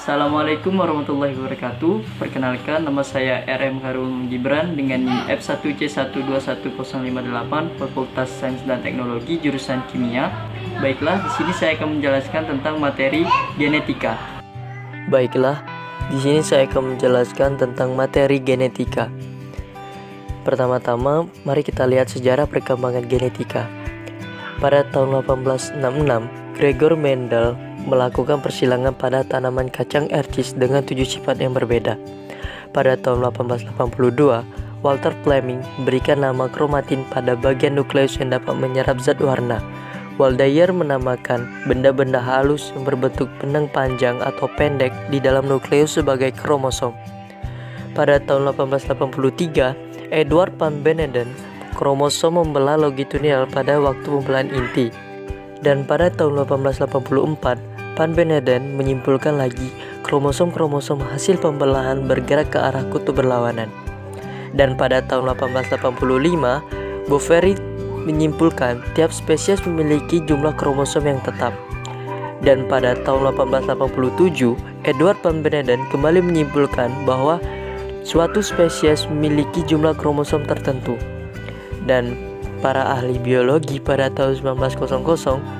Assalamualaikum warahmatullahi wabarakatuh. Perkenalkan, nama saya RM Harun Gibran dengan NIM F1C121058 Fakultas Sains dan Teknologi jurusan Kimia. Baiklah, di sini saya akan menjelaskan tentang materi genetika. Pertama-tama, mari kita lihat sejarah perkembangan genetika. Pada tahun 1866, Gregor Mendel melakukan persilangan pada tanaman kacang ercis dengan 7 sifat yang berbeda. Pada tahun 1882, Walter Fleming berikan nama kromatin pada bagian nukleus yang dapat menyerap zat warna. Waldeyer menamakan benda-benda halus yang berbentuk benang panjang atau pendek di dalam nukleus sebagai kromosom. Pada tahun 1883, Edward van Beneden kromosom membelah longitudinal pada waktu pembelahan inti. Dan pada tahun 1884, Van Beneden menyimpulkan lagi kromosom-kromosom hasil pembelahan bergerak ke arah kutub berlawanan. Dan pada tahun 1885, Boveri menyimpulkan tiap spesies memiliki jumlah kromosom yang tetap. Dan pada tahun 1887, Edward van Beneden kembali menyimpulkan bahwa suatu spesies memiliki jumlah kromosom tertentu. Dan para ahli biologi pada tahun 1900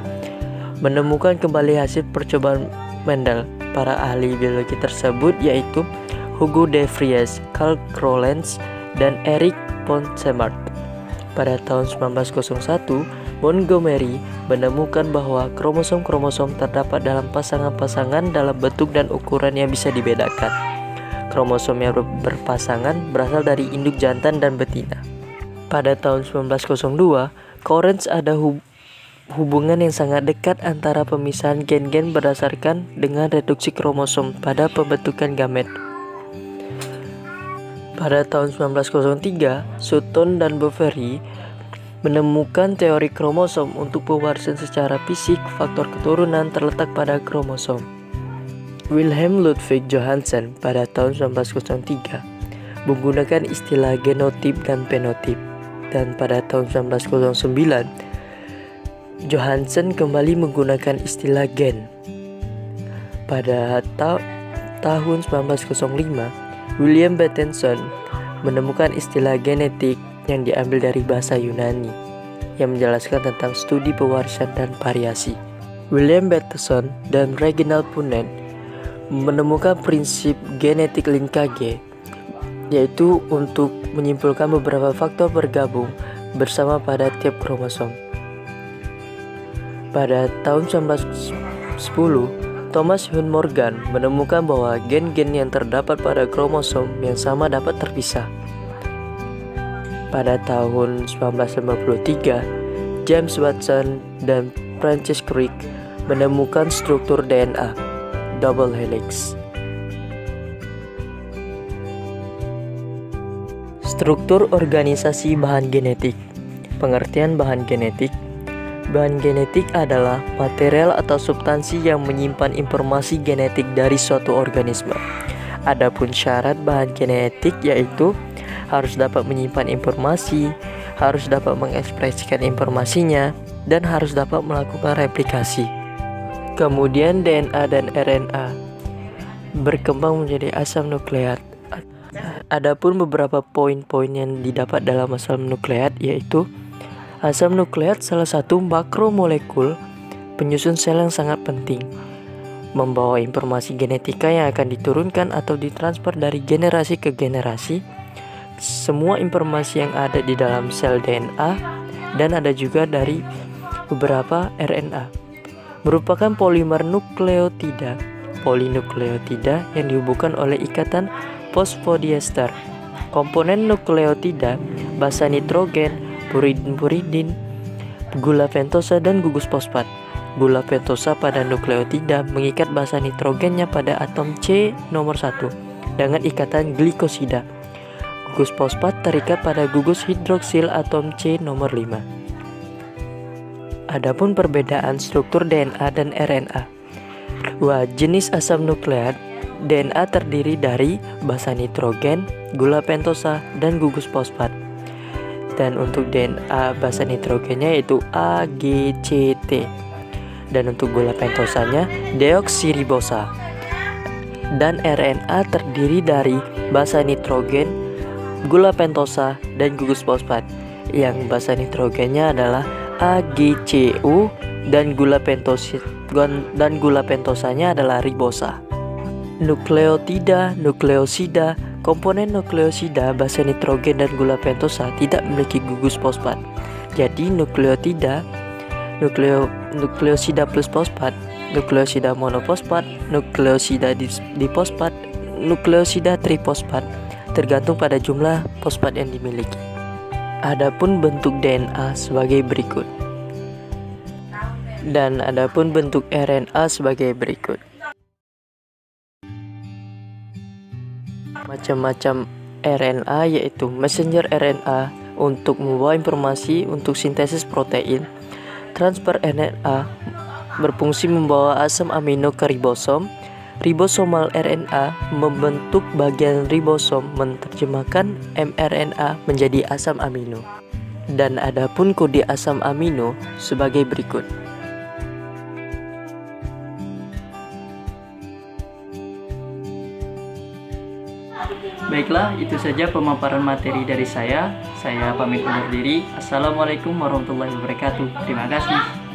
menemukan kembali hasil percobaan Mendel. Para ahli biologi tersebut yaitu Hugo de Vries, Karl Crolens, dan Eric Ponsonnet. Pada tahun 1901, Montgomery menemukan bahwa kromosom-kromosom terdapat dalam pasangan-pasangan dalam bentuk dan ukuran yang bisa dibedakan. Kromosom yang berpasangan berasal dari induk jantan dan betina. Pada tahun 1902, Correns ada hubungan yang sangat dekat antara pemisahan gen-gen berdasarkan dengan reduksi kromosom pada pembentukan gamet. Pada tahun 1903, Sutton dan Boveri menemukan teori kromosom untuk pewarisan secara fisik faktor keturunan terletak pada kromosom. Wilhelm Ludwig Johansen pada tahun 1903 menggunakan istilah genotip dan fenotip. Dan pada tahun 1909, Johansen kembali menggunakan istilah gen. Pada tahun 1905, William Bateson menemukan istilah genetik yang diambil dari bahasa Yunani yang menjelaskan tentang studi pewarisan dan variasi. William Bateson dan Reginald Punnett menemukan prinsip genetik Linkage, yaitu untuk menyimpulkan beberapa faktor bergabung bersama pada tiap kromosom. Pada tahun 1910, Thomas Hunt Morgan menemukan bahwa gen-gen yang terdapat pada kromosom yang sama dapat terpisah. Pada tahun 1953, James Watson dan Francis Crick menemukan struktur DNA double helix. Struktur organisasi bahan genetik. Pengertian bahan genetik. Bahan genetik adalah material atau substansi yang menyimpan informasi genetik dari suatu organisme. Adapun syarat bahan genetik yaitu harus dapat menyimpan informasi, harus dapat mengekspresikan informasinya, dan harus dapat melakukan replikasi. Kemudian DNA dan RNA berkembang menjadi asam nukleat. Adapun beberapa poin-poin yang didapat dalam asam nukleat yaitu asam nukleat salah satu makromolekul penyusun sel yang sangat penting, membawa informasi genetika yang akan diturunkan atau ditransfer dari generasi ke generasi. Semua informasi yang ada di dalam sel DNA dan ada juga dari beberapa RNA merupakan polimer nukleotida, polinukleotida yang dihubungkan oleh ikatan fosfodiester. Komponen nukleotida, basa nitrogen, puridin, gula pentosa, dan gugus fosfat. Gula pentosa pada nukleotida mengikat basa nitrogennya pada atom C nomor 1 dengan ikatan glikosida. Gugus fosfat terikat pada gugus hidroksil atom C nomor 5. Adapun perbedaan struktur DNA dan RNA. Jenis asam nukleat DNA terdiri dari basa nitrogen, gula pentosa, dan gugus fosfat. Dan untuk DNA basa nitrogennya yaitu AGCT. Dan untuk gula pentosanya deoksiribosa. dan RNA terdiri dari basa nitrogen, gula pentosa, dan gugus fosfat. Yang basa nitrogennya adalah AgCO dan gula pentosanya adalah ribosa. Nukleotida, nukleosida, komponen nukleosida, basa nitrogen dan gula pentosa tidak memiliki gugus fosfat. Jadi nukleosida plus fosfat, nukleosida monofosfat, nukleosida difosfat, nukleosida trifosfat tergantung pada jumlah fosfat yang dimiliki. Adapun bentuk DNA sebagai berikut. Dan adapun bentuk RNA sebagai berikut. Macam-macam RNA yaitu messenger RNA untuk membawa informasi untuk sintesis protein. Transfer RNA berfungsi membawa asam amino ke ribosom. Ribosomal RNA membentuk bagian ribosom menerjemahkan mRNA menjadi asam amino. Dan adapun kode asam amino sebagai berikut. Baiklah, itu saja pemaparan materi dari saya. Saya pamit undur diri. Assalamualaikum warahmatullahi wabarakatuh. Terima kasih.